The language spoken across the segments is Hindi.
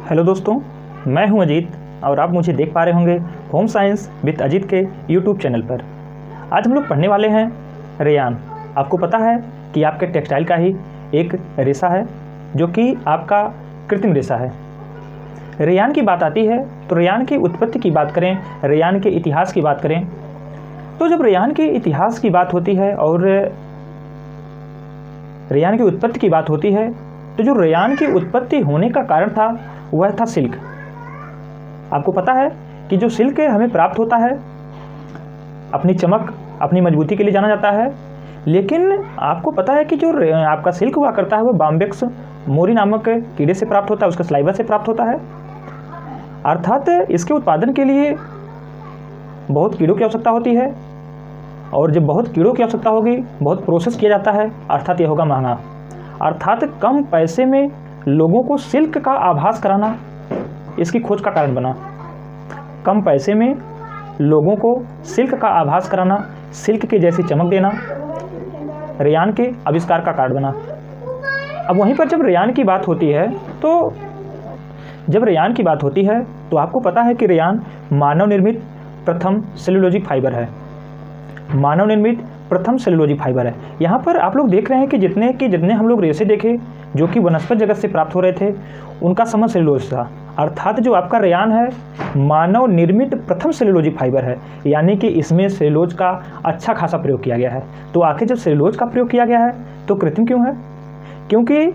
हेलो दोस्तों, मैं हूं अजीत और आप मुझे देख पा रहे होंगे होम साइंस विद अजीत के यूट्यूब चैनल पर। आज हम लोग पढ़ने वाले हैं रेयान। आपको पता है कि आपके टेक्सटाइल का ही एक रेशा है जो कि आपका कृत्रिम रेशा है। रेयान की बात आती है तो रेयान की उत्पत्ति की बात करें, रेयान के इतिहास की बात करें तो जब रेयान के इतिहास की बात होती है और रेयान की उत्पत्ति की बात होती है तो जो रेयान की उत्पत्ति होने का कारण था वह था सिल्क। आपको पता है कि जो सिल्क हमें प्राप्त होता है अपनी चमक, अपनी मजबूती के लिए जाना जाता है, लेकिन आपको पता है कि जो आपका सिल्क हुआ करता है वो बाम्बेक्स मोरी नामक कीड़े से प्राप्त होता है, उसके स्लाइवा से प्राप्त होता है। अर्थात इसके उत्पादन के लिए बहुत कीड़ों की आवश्यकता होती है और जब बहुत कीड़ों की आवश्यकता होगी, बहुत प्रोसेस किया जाता है, अर्थात यह होगा महंगा। अर्थात कम पैसे में लोगों को सिल्क का आभास कराना इसकी खोज का कारण बना। कम पैसे में लोगों को सिल्क का आभास कराना, सिल्क की जैसी चमक देना रेयान के आविष्कार का कारण बना। अब वहीं पर जब रेयान की बात होती है तो आपको पता है कि रेयान मानव निर्मित प्रथम सेलुलोजिक फाइबर है। मानव निर्मित प्रथम सेलुलोजिक फाइबर है। यहाँ पर आप लोग देख रहे हैं कि जितने हम लोग रेशे देखे जो कि वनस्पति जगत से प्राप्त हो रहे थे उनका संबंध सेलुलोज था। अर्थात जो आपका रेयान है मानव निर्मित प्रथम सेलुलोजिक फाइबर है, यानी कि इसमें सेलुलोज का अच्छा खासा प्रयोग किया गया है। तो आखिर जब सेलुलोज का प्रयोग किया गया है तो कृत्रिम क्यों है? क्योंकि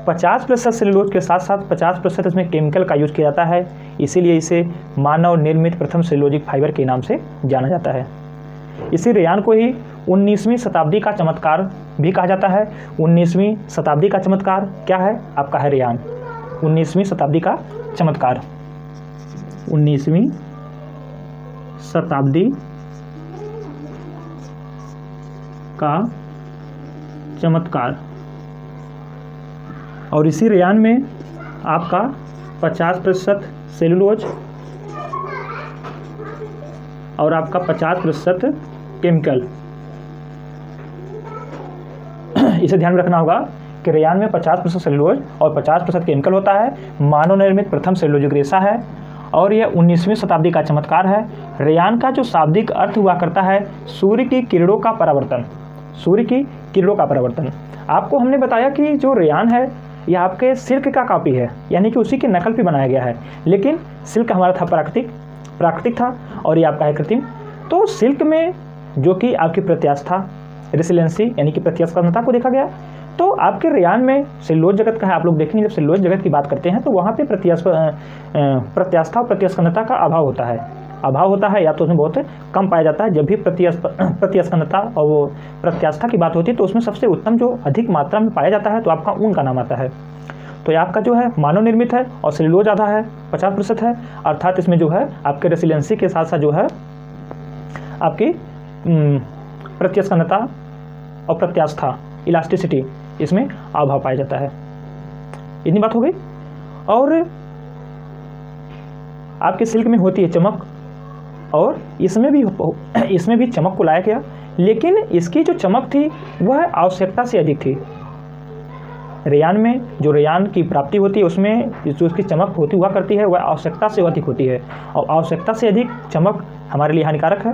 50% सेलुलोज के साथ साथ 50% इसमें केमिकल का यूज किया जाता है, इसीलिए इसे मानव निर्मित प्रथम सेलुलोजिक फाइबर के नाम से जाना जाता है। इसी रेयान को ही 19वीं शताब्दी का चमत्कार भी कहा जाता है। 19वीं शताब्दी का चमत्कार क्या है? आपका है रेयान। 19वीं शताब्दी का चमत्कार, 19वीं शताब्दी का चमत्कार। और इसी रेयान में आपका 50% सेलुलोज और आपका 50% केमिकल। इसे ध्यान में रखना होगा कि रेयान में 50% सेलुलोज और 50% केमिकल होता है। मानव निर्मित प्रथम सेलुलोजिक रेशा है और यह 19वीं शताब्दी का चमत्कार है। रेयान का जो शाब्दिक अर्थ हुआ करता है सूर्य की किरणों का परावर्तन। सूर्य की किरणों का परावर्तन। आपको हमने बताया कि जो रेयान है यह आपके सिल्क का कॉपी है, यानी कि उसी की नकल पे बनाया गया है, लेकिन सिल्क हमारा था प्राकृतिक था और ये आपका है कृत्रिम। तो सिल्क में जो कि आपकी प्रत्यास्था रेसिलेंसी यानी कि प्रत्यास्थता को देखा गया, तो आपके रेयान में सेलुलोज जगत का है। आप लोग देखेंगे जब सेलुलोज जगत की बात करते हैं तो वहाँ पे प्रत्यास्था और प्रत्यास्पंदता का अभाव होता है या तो उसमें बहुत कम पाया जाता है। जब भी प्रत्यास्पंदता और वो प्रत्यास्था की बात होती है तो उसमें सबसे उत्तम जो अधिक मात्रा में पाया जाता है तो आपका ऊन का नाम आता है। तो ये आपका जो है मानव निर्मित है और सेलुलोज आधा है, 50% है। अर्थात इसमें जो है आपके रेसिलेंसी के साथ साथ जो है आपकी प्रत्यास्पंदता और प्रत्यास्था इलास्टिसिटी इसमें अभाव पाया जाता है। इतनी बात हो गई। और आपके सिल्क में होती है चमक और इसमें भी चमक को लाया गया, लेकिन इसकी जो चमक थी वह आवश्यकता से अधिक थी। रेयान में जो रेयान की प्राप्ति होती है उसमें जो उसकी चमक हुआ करती है वह आवश्यकता से अधिक होती है और आवश्यकता से अधिक चमक हमारे लिए हानिकारक है।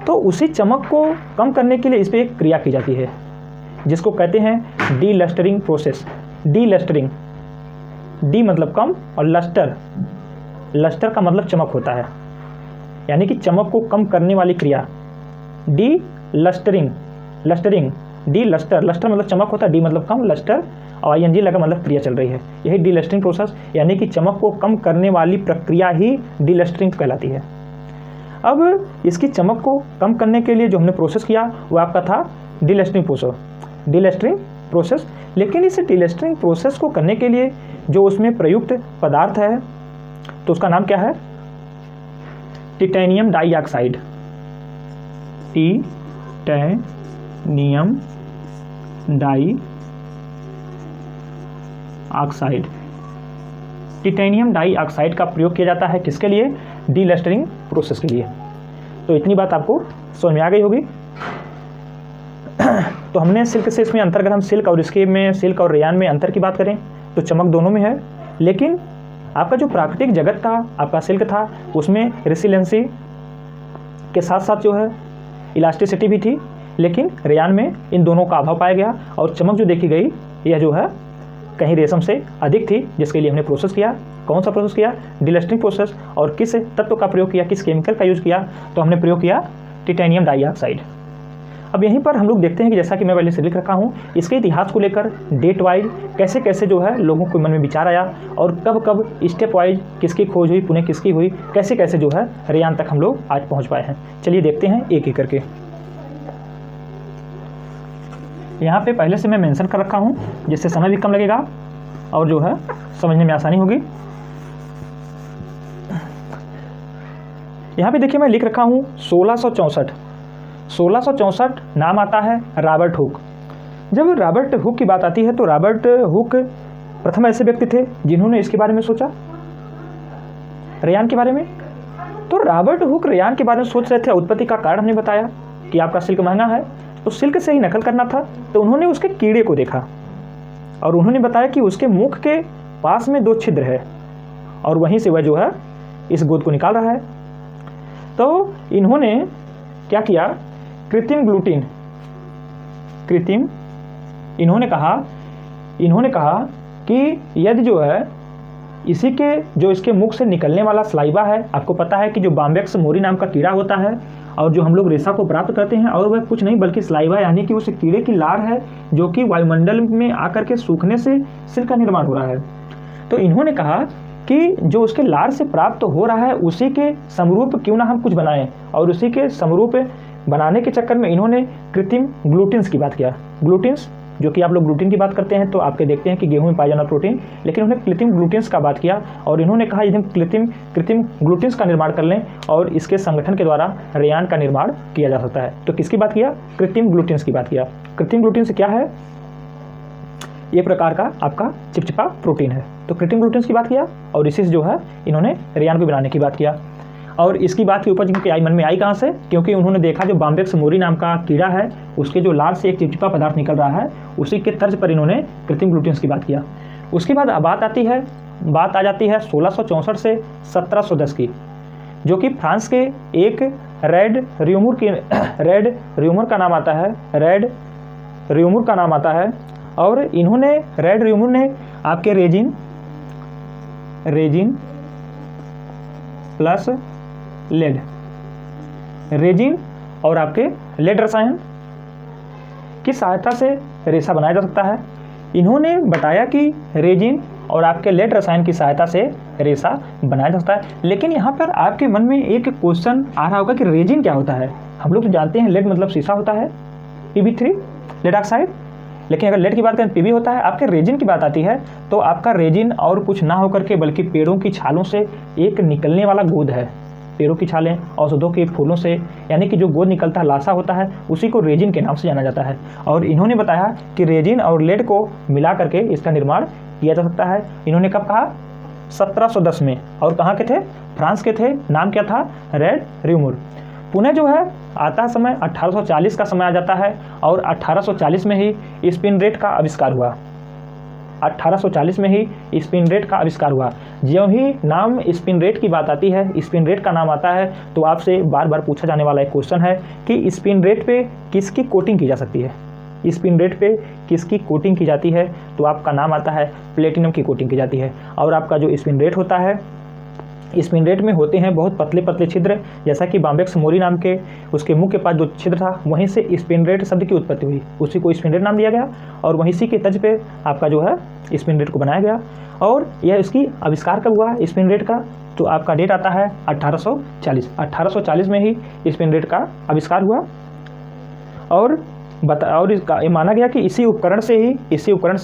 तो उसी चमक को कम करने के लिए इस पर एक क्रिया की जाती है जिसको कहते हैं डीलस्टरिंग प्रोसेस। डीलस्टरिंग, डी मतलब कम और लस्टर का मतलब चमक होता है, यानी कि चमक को कम करने वाली क्रिया। लस्टर मतलब चमक होता है, डी मतलब कम, लस्टर और ING लगा मतलब क्रिया चल रही है। यही डीलस्टरिंग प्रोसेस यानी कि चमक को कम करने वाली प्रक्रिया ही डीलस्टरिंग कहलाती है। अब इसकी चमक को कम करने के लिए जो हमने प्रोसेस किया वो आपका था डीलस्टरिंग प्रोसेस। लेकिन इस डीलस्टरिंग प्रोसेस को करने के लिए जो उसमें प्रयुक्त पदार्थ है तो उसका नाम क्या है? Titanium dioxide. टिटेनियम डाइऑक्साइड का प्रयोग किया जाता है किसके लिए? डीलस्टरिंग प्रोसेस के लिए। तो इतनी बात आपको समझ में आ गई होगी। तो हमने सिल्क से इसमें अंतर, अगर हम सिल्क और रेयान में अंतर की बात करें तो चमक दोनों में है, लेकिन आपका जो प्राकृतिक जगत था, आपका सिल्क था, उसमें रेसिलेंसी के साथ साथ जो है इलास्टिसिटी भी थी, लेकिन रेयान में इन दोनों का अभाव पाया गया और चमक जो देखी गई यह जो है कहीं रेशम से अधिक थी, जिसके लिए हमने प्रोसेस किया। कौन सा प्रोसेस किया? डिलस्टिंग प्रोसेस। और किस तत्व का प्रयोग किया, किस केमिकल का यूज़ किया? तो हमने प्रयोग किया टिटेनियम डाइऑक्साइड। अब यहीं पर हम लोग देखते हैं कि जैसा कि मैं पहले से लिख रखा हूँ, इसके इतिहास को लेकर डेट वाइज कैसे कैसे जो है लोगों के मन में विचार आया और कब कब स्टेप वाइज किसकी खोज हुई, पुणे किसकी हुई, कैसे कैसे जो है रेयान तक हम लोग आज पहुँच पाए हैं। चलिए देखते हैं एक एक करके। यहाँ पे पहले से मैं मेंशन कर रखा हूँ, जिससे समय भी कम लगेगा और जो है समझने में आसानी होगी। यहाँ पे देखिए मैं लिख रखा हूँ 1664 नाम आता है रॉबर्ट हुक। जब रॉबर्ट हुक की बात आती है तो रॉबर्ट हुक प्रथम ऐसे व्यक्ति थे जिन्होंने इसके बारे में सोचा, रेयान के बारे में। तो रॉबर्ट हुक रेयान के बारे में सोच रहे थे। उत्पत्ति का कारण हमने बताया कि आपका सिल्क महंगा है तो सिल्क से ही नकल करना था, तो उन्होंने उसके कीड़े को देखा और उन्होंने बताया कि उसके मुख के पास में 2 छिद्र है और वहीं से वह जो है इस गोंद को निकाल रहा है। तो इन्होंने क्या किया? इन्होंने कहा कि यदि जो है इसी के जो इसके मुख से निकलने वाला सलाइवा है, आपको पता है कि जो बाम्बेक्स मोरी नाम का कीड़ा होता है और जो हम लोग रेशा को प्राप्त करते हैं, और वह कुछ नहीं बल्कि सलाइवा यानी कि उस कीड़े की लार है जो कि वायुमंडल में आकर के सूखने से सिल्क का निर्माण हो रहा है। तो इन्होंने कहा कि जो उसके लार से प्राप्त हो रहा है उसी के समरूप क्यों ना हम कुछ बनाएं, और उसी के समरूप बनाने के चक्कर में इन्होंने कृत्रिम ग्लूटिन्स की बात किया। ग्लूटिन्स जो कि आप लोग ग्लूटिन की बात करते हैं तो आपके देखते हैं कि गेहूं में पाया जाना प्रोटीन, लेकिन उन्होंने कृत्रिम ग्लूटिन्स का बात किया और इन्होंने कहा यदि हम कृत्रिम ग्लूटिन्स का निर्माण कर लें और इसके संगठन के द्वारा रेयान का निर्माण किया जा सकता है। तो किसकी बात किया? कृत्रिम ग्लूटिन्स की बात किया। कृत्रिम ग्लूटिन्स क्या है? एक प्रकार का आपका चिपचिपा प्रोटीन है। तो कृत्रिम ग्लूटिन्स की बात किया और इसी से जो है इन्होंने रेयान को बनाने की बात किया। और इसकी बात की उपज इनके मन में आई कहाँ से? क्योंकि उन्होंने देखा जो बाम्बेक्स मोरी नाम का कीड़ा है उसके जो लार से एक चिपचिपा पदार्थ निकल रहा है, उसी के तर्ज पर इन्होंने कृत्रिम ग्लूटिन्स की बात किया। उसके बाद बात आ जाती है 1664 से 1710 की, जो कि फ्रांस के एक रेड रियूमर का नाम आता है और इन्होंने रेड रियूमर ने आपके रेजिन प्लस लेड, रेजिन और आपके लेड रसायन की सहायता से रेशा बनाया जा सकता है। इन्होंने बताया कि रेजिन और आपके लेड रसायन की सहायता से रेशा बनाया जा सकता है। लेकिन यहाँ पर आपके मन में एक क्वेश्चन आ रहा होगा कि रेजिन क्या होता है? हम लोग तो जानते हैं लेड मतलब शीशा होता है, Pb3 लेड ऑक्साइड, लेकिन अगर लेड की बात करें Pb होता है। आपके रेजिन की बात आती है तो आपका रेजिन और कुछ ना होकर के बल्कि पेड़ों की छालों से एक निकलने वाला गोंद है। पेड़ों की छालें, औषधों के फूलों से, यानी कि जो गोंद निकलता है, लाशा होता है, उसी को रेजिन के नाम से जाना जाता है। और इन्होंने बताया कि रेजिन और लेड को मिला करके इसका निर्माण किया जा सकता है। इन्होंने कब कहा? 1710 में। और कहाँ के थे? फ्रांस के थे। नाम क्या था? रेड रियूमर। पुणे जो है आता समय 1840 का समय आ जाता है और 1840 में ही स्पिन रेट का आविष्कार हुआ। 1840 में ही स्पिन रेट का आविष्कार हुआ। ज्यों ही नाम स्पिन रेट की बात आती है, स्पिन रेट का नाम आता है, तो आपसे बार बार पूछा जाने वाला एक क्वेश्चन है कि स्पिन रेट पे किसकी कोटिंग की जा सकती है? स्पिन रेट पे किसकी कोटिंग की जाती है? तो आपका नाम आता है प्लेटिनम की कोटिंग की जाती है। और आपका जो स्पिन रेट होता है, स्पिन रेट में होते हैं बहुत पतले पतले छिद्र, जैसा कि बाम्बेक्स मोरी नाम के उसके मुंह के पास जो छिद्र था वहीं से स्पिन रेट शब्द की उत्पत्ति हुई, उसी को स्पिन रेट नाम दिया गया और वहीं से के तर्ज पे आपका जो है स्पिन रेट को बनाया गया। और यह इसकी आविष्कार कब हुआ स्पिन रेट का? तो आपका डेट आता है 1840 में ही स्पिन रेट का आविष्कार हुआ। और इसका ये माना गया कि इसी उपकरण से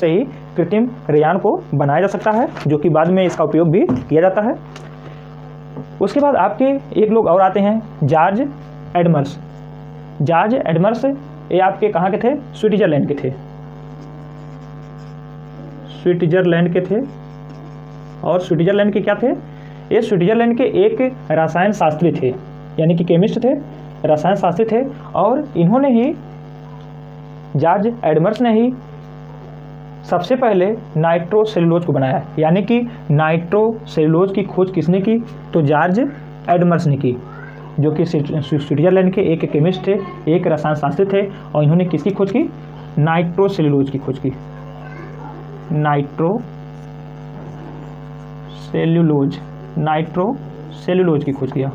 ही कृत्रिम रेयान को बनाया जा सकता है, जो कि बाद में इसका उपयोग भी किया जाता है। उसके बाद आपके एक लोग और आते हैं, जॉर्ज एडमर्स। ये आपके कहाँ के थे? स्विट्जरलैंड के थे। और स्विट्जरलैंड के क्या थे? ये स्विट्जरलैंड के एक रसायन शास्त्री थे, यानी कि केमिस्ट थे, रसायन शास्त्री थे। और इन्होंने ही, जॉर्ज एडमर्स ने ही सबसे पहले नाइट्रोसेलुलोज को बनाया, यानी कि नाइट्रोसेलुलोज की खोज किसने की? तो जॉर्ज एडमर्स ने की, जो कि स्विट्जरलैंड के एक केमिस्ट थे, एक रसायन शास्त्री थे, और इन्होंने किसकी खोज की? नाइट्रोसेलुलोज की खोज की। नाइट्रोसेलुलोज की खोज किया।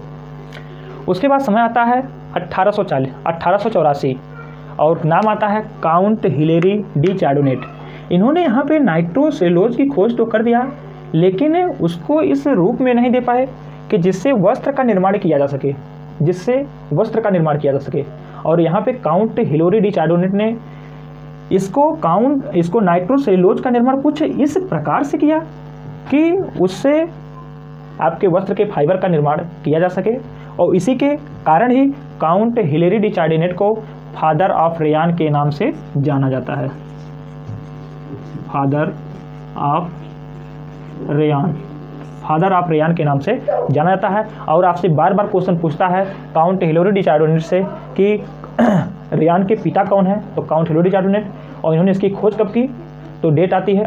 उसके बाद समय आता है 1884 और नाम आता है काउंट हिलेरी डी चार्डोनेट। इन्होंने यहाँ पे नाइट्रोसेलुलोज की खोज तो कर दिया, लेकिन उसको इस रूप में नहीं दे पाए कि जिससे वस्त्र का निर्माण किया जा सके, और यहाँ पे काउंट हिलेरी डी चार्डोनेट ने इसको नाइट्रोसेलुलोज का निर्माण कुछ इस प्रकार से किया कि उससे आपके वस्त्र के फाइबर का निर्माण किया जा सके, और इसी के कारण ही काउंट हिलेरी डी चार्डोनेट को फादर ऑफ रेयान के नाम से जाना जाता है। फादर ऑफ रेयान के नाम से जाना जाता है। और आपसे बार बार क्वेश्चन पूछता है काउंट हिलेरी डी चार्डोनेट से कि रेयान के पिता कौन है? तो काउंट हिलेरी डी चार्डोनेट। और इन्होंने इसकी खोज कब की? तो डेट आती है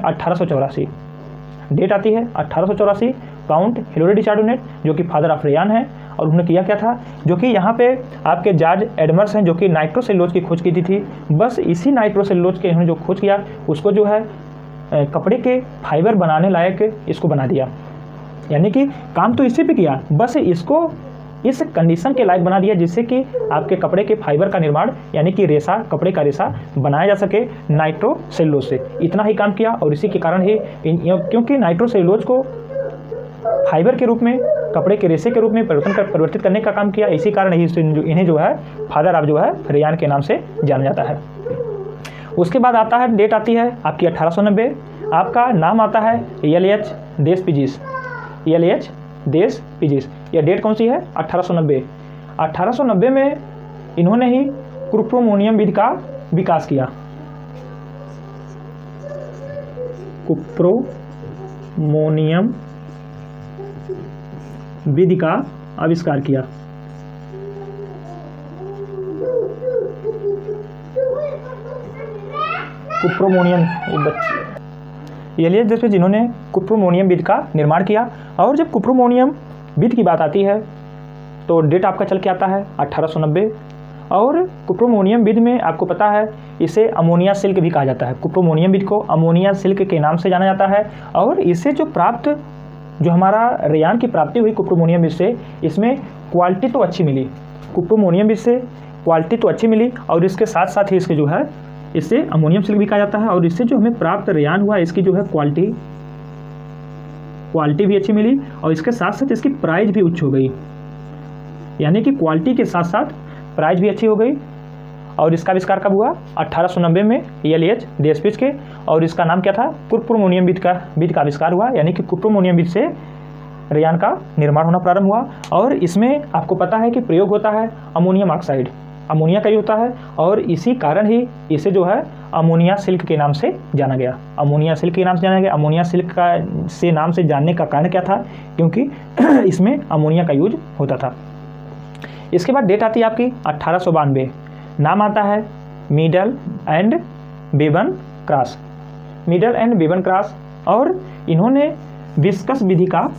1884। काउंट हिलेरी डी चार्डोनेट जो कि फादर ऑफ रेयान है, और उन्होंने किया क्या था? जो कि यहाँ पे आपके जॉर्ज एडमर्स हैं, जो कि नाइट्रोसेलुलोज की खोज की थी। बस इसी नाइट्रोसेलुलोज के इन्होंने जो खोज किया उसको जो है कपड़े के फाइबर बनाने लायक इसको बना दिया, यानी कि काम तो इसी पे किया, बस इसको इस कंडीशन के लायक बना दिया जिससे कि आपके कपड़े के फाइबर का निर्माण, यानी कि रेशा, कपड़े का रेशा बनाया जा सके नाइट्रोसेलुलोज से। इतना ही काम किया, और इसी के कारण ही क्योंकि नाइट्रोसेलुलोज को फाइबर के रूप में, कपड़े के रेशे के रूप में परिवर्तित करने का काम किया, इसी कारण ही इन्हें जो है फादर ऑफ रेयान के नाम से जाना जाता है। उसके बाद आता है, डेट आती है आपकी 1890। आपका नाम आता है एल.एच. देस पिजिस। यह डेट कौन सी है? 1890। 1890 में इन्होंने ही कुप्रोमोनियम विधि का विकास किया। कुप्रोमोनियम विधि का आविष्कार किया। कुप्रोमोनियम एलियस देस पिजिस जिन्होंने कुप्रोमोनियम विधि का निर्माण किया। और जब कुप्रोमोनियम विधि की बात आती है तो डेट आपका चल के आता है 1890। और कुप्रोमोनियम विधि में आपको पता है इसे अमोनिया सिल्क भी कहा जाता है। कुप्रोमोनियम विधि को अमोनिया सिल्क के नाम से जाना जाता है। और इससे जो हमारा रेयान की प्राप्ति हुई कुप्रोमोनियम विधि से, इसमें क्वालिटी तो अच्छी मिली, कुप्रोमोनियम विधि से क्वालिटी तो अच्छी मिली, और इसके साथ साथ ही इसके जो है इससे अमोनियम सिल्क भी कहा जाता है। और इससे जो हमें प्राप्त रेयान हुआ इसकी जो है क्वालिटी भी अच्छी मिली, और इसके साथ साथ इसकी प्राइस भी उच्च हो गई, यानी कि क्वालिटी के साथ साथ प्राइस भी अच्छी हो गई। और इसका आविष्कार कब हुआ? 1890 में एल.एच. देस पिजिस के। और इसका नाम क्या था? कुप्रोमोनियम विधि का आविष्कार हुआ, यानी कि कुप्रोमोनियम विधि से रेयान का निर्माण होना प्रारंभ हुआ। और इसमें आपको पता है कि प्रयोग होता है अमोनियम ऑक्साइड, अमोनिया का ही होता है, और इसी कारण ही इसे जो है अमोनिया सिल्क के नाम से जाना गया। अमोनिया सिल्क के नाम से जाना गया। अमोनिया सिल्क से नाम से जानने का कारण क्या था? क्योंकि इसमें अमोनिया का यूज होता था। इसके बाद डेट आती है आपकी 1892। नाम आता है मीडल एंड बेवन क्रॉस। और इन्होंने विस्कस विधि का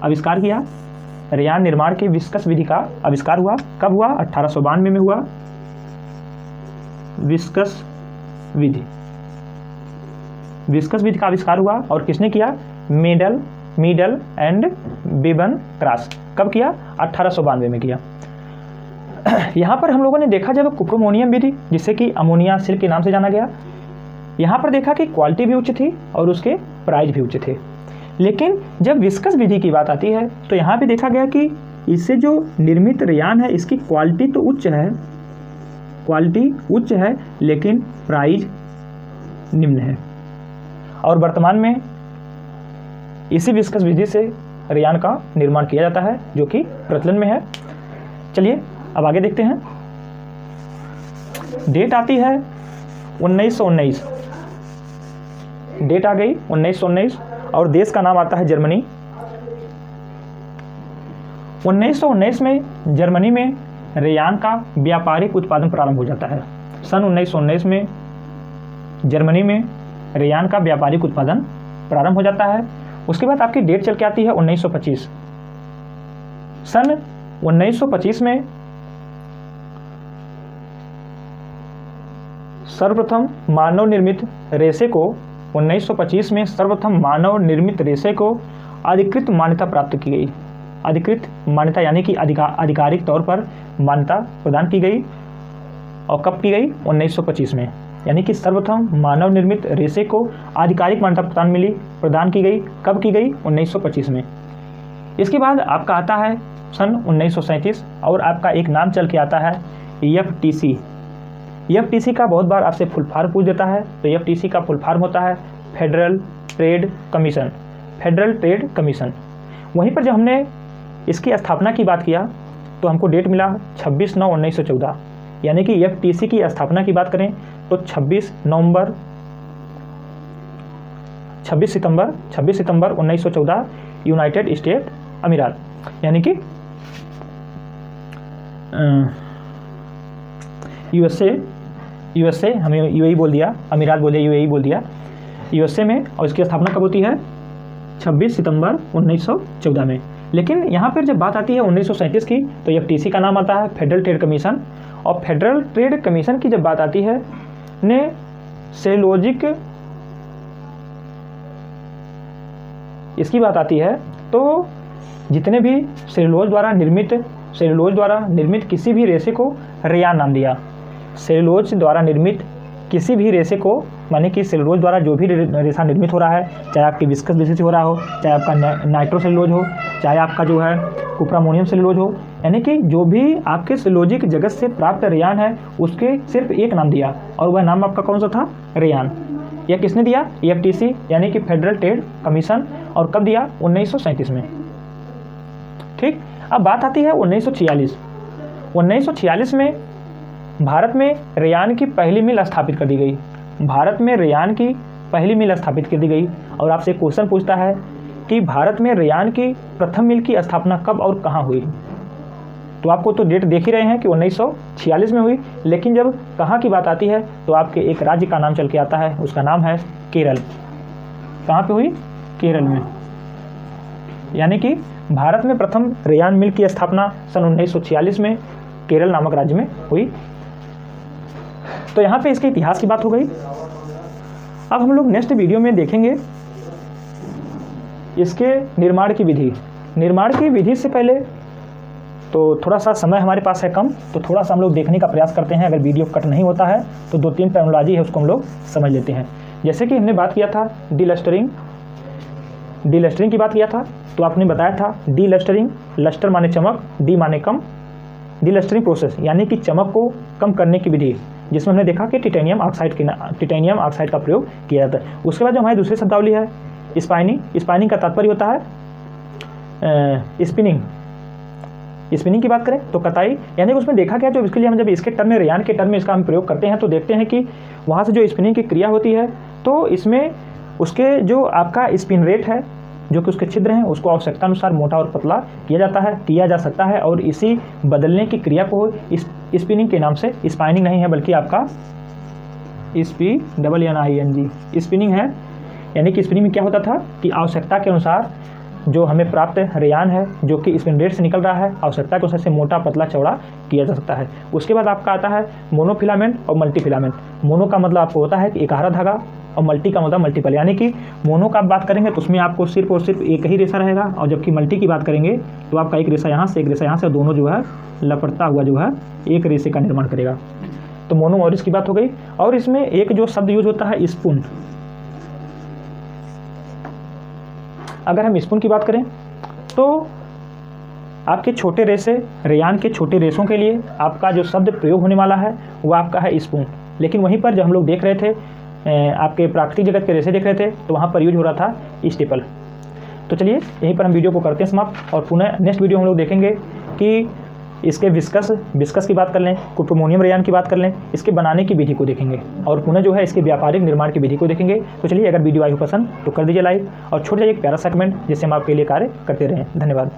आविष्कार किया। रेयान निर्माण की विस्कस विधि का आविष्कार हुआ। कब हुआ? 1892 में हुआ विस्कस विधि का आविष्कार हुआ। और किसने किया? Middle and Bevan cross. कब किया? 1892 में किया। यहाँ पर हम लोगों ने देखा जब कुप्रोमोनियम विधि, जिससे कि अमोनिया सिल्क के नाम से जाना गया, यहाँ पर देखा कि क्वालिटी भी उच्च थी और उसके प्राइस भी उच्च थे। लेकिन जब विस्कस विधि की बात आती है तो यहाँ भी देखा गया कि इससे जो निर्मित रेयान है इसकी क्वालिटी तो उच्च है, लेकिन प्राइस निम्न है। और वर्तमान में इसी विस्कस विधि से रेयान का निर्माण किया जाता है, जो कि प्रचलन में है। चलिए अब आगे देखते हैं। डेट आती है 1919। डेट आ गई 1919, और देश का नाम आता है जर्मनी। 1919 में जर्मनी में रेयान का व्यापारिक उत्पादन प्रारंभ हो जाता है। सन 1919 में जर्मनी में रेयान का व्यापारिक उत्पादन प्रारंभ हो जाता है। उसके बाद आपकी डेट चल के आती है 1925। सन 1925 में सर्वप्रथम मानव निर्मित रेशे को 1925 में सर्वप्रथम मानव निर्मित रेशे को अधिकृत मान्यता प्राप्त की गई। अधिकृत मान्यता यानी कि आधिकारिक तौर पर मान्यता प्रदान की गई। और कब की गई? 1925 में। यानी कि सर्वप्रथम मानव निर्मित रेशे को आधिकारिक मान्यता प्रदान की गई। कब की गई? 1925 में। इसके बाद आपका आता है सन 1937 और आपका एक नाम चल के आता है FTC। FTC का बहुत बार आपसे फुल फॉर्म पूछ देता है। तो FTC का फुल फॉर्म होता है federal trade commission. Federal trade commission. वहीं पर जब हमने इसकी स्थापना की बात किया तो हमको डेट मिला 26/9/1914। यानी कि FTC की स्थापना की बात करें तो 26 सितंबर 1914 यूनाइटेड स्टेट अमीरात, यानी कि यूएसए हमें यूएई बोल दिया, अमीरात बोल दिया, यूएई बोल दिया, यूएसए में। और इसकी स्थापना कब होती है? 26 सितंबर 1914 में। लेकिन यहाँ पर जब बात आती है 1937 की तो FTC का नाम आता है फेडरल ट्रेड कमीशन। और फेडरल ट्रेड कमीशन की जब बात आती है ने सेलुलोजिक इसकी बात आती है तो जितने भी सेलुलोज द्वारा निर्मित किसी भी रेशे को रेयान नाम दिया। सेलुलोज द्वारा निर्मित किसी भी रेशे को, माने कि सेलुलोज द्वारा जो भी रेशा निर्मित हो रहा है, चाहे आपकी विस्कस बेसिस से हो रहा हो, चाहे आपका नाइट्रोसेलुलोज हो, चाहे आपका जो है कुप्रामोनियम सेलुलोज हो, यानी कि जो भी आपके सेलुलोजिक जगत से प्राप्त रेयान है उसके सिर्फ एक नाम दिया और वह नाम आपका कौन सा था? रेयान। यह किसने दिया? FTC यानी कि फेडरल ट्रेड कमीशन। और कब दिया? 1937 में। ठीक। अब बात आती है 1946। 1946 में भारत में रेयान की पहली मिल स्थापित कर दी गई। भारत में रेयान की पहली मिल स्थापित कर दी गई। और आपसे क्वेश्चन पूछता है कि भारत में रेयान की प्रथम मिल की स्थापना कब और कहाँ हुई? तो आपको तो डेट देख ही रहे हैं कि 1946 में हुई। लेकिन जब कहाँ की बात आती है तो आपके एक राज्य का नाम चल के आता है, उसका नाम है केरल। कहाँ पे हुई? केरल में। यानी कि भारत में प्रथम रेयान मिल की स्थापना सन 1946 में केरल नामक राज्य में हुई। तो यहाँ पे इसके इतिहास की बात हो गई। अब हम लोग नेक्स्ट वीडियो में देखेंगे इसके निर्माण की विधि। निर्माण की विधि से पहले तो थोड़ा सा समय हमारे पास है कम, तो थोड़ा सा हम लोग देखने का प्रयास करते हैं। अगर वीडियो कट नहीं होता है तो 2-3 टर्मिनोलॉजी है उसको हम लोग समझ लेते हैं। जैसे कि हमने बात किया था डीलस्टरिंग की बात किया था। तो आपने बताया था डीलस्टरिंग, लस्टर माने चमक, डी माने कम। डीलस्टरिंग प्रोसेस यानी कि चमक को कम करने की विधि, जिसमें हमने देखा कि टिटेनियम ऑक्साइड का प्रयोग किया जाता है। उसके बाद जो हमारी दूसरी शब्दावली है स्पाइनिंग का तात्पर्य होता है स्पिनिंग की बात करें तो कताई, यानी उसमें देखा गया जो इसके लिए हम जब इसके टर्म में रेयान के टर्म में इसका हम प्रयोग करते हैं तो देखते हैं कि वहाँ से जो स्पिनिंग की क्रिया होती है तो इसमें उसके जो आपका स्पिन रेट है, जो कि उसके छिद्र हैं, उसको आवश्यकता अनुसार मोटा और पतला किया जा सकता है। और इसी बदलने की क्रिया को स्पिनिंग के नाम से, स्पाइनिंग नहीं है बल्कि आपका SPNNING स्पिनिंग है। यानी कि स्पिनिंग में क्या होता था कि आवश्यकता के अनुसार जो हमें प्राप्त रेयान है जो कि स्पिन रेट से निकल रहा है, आवश्यकता के अनुसार से मोटा पतला चौड़ा किया जा सकता है। उसके बाद आपका आता है मोनोफिलामेंट और मल्टीफिलामेंट। मोनो का मतलब आपको होता है कि इकहरा धागा और मल्टी का मतलब मल्टीपल। यानी कि मोनो का आप बात करेंगे तो उसमें आपको सिर्फ और सिर्फ एक ही रेशा रहेगा, और जबकि मल्टी की बात करेंगे तो आपका एक रेशा यहाँ से एक रेशा यहाँ से, दोनों जो है लपटता हुआ जो है एक रेशे का निर्माण करेगा। तो मोनो और इसकी बात हो गई। और इसमें एक जो शब्द यूज होता है स्पून। अगर हम स्पून की बात करें तो आपके छोटे रेशे, रेयान के छोटे रेशों के लिए आपका जो शब्द प्रयोग होने वाला है वो आपका है स्पून। लेकिन वहीं पर जब हम लोग देख रहे थे आपके प्राकृतिक जगत के रेशे देख रहे थे तो वहाँ पर यूज हो रहा था स्टेपल। तो चलिए यहीं पर हम वीडियो को करते हैं समाप्त, और पुनः नेक्स्ट वीडियो हम लोग देखेंगे कि इसके विस्कस की बात कर लें, कुप्रोमोनियम रेयान की बात कर लें, इसके बनाने की विधि को देखेंगे, और पुनः जो है इसके व्यापारिक निर्माण की विधि को देखेंगे। तो चलिए अगर वीडियो आई हो पसंद तो कर दीजिए लाइक, और छोटा एक प्यारा सेगमेंट जिससे हम आपके लिए कार्य करते रहें। धन्यवाद।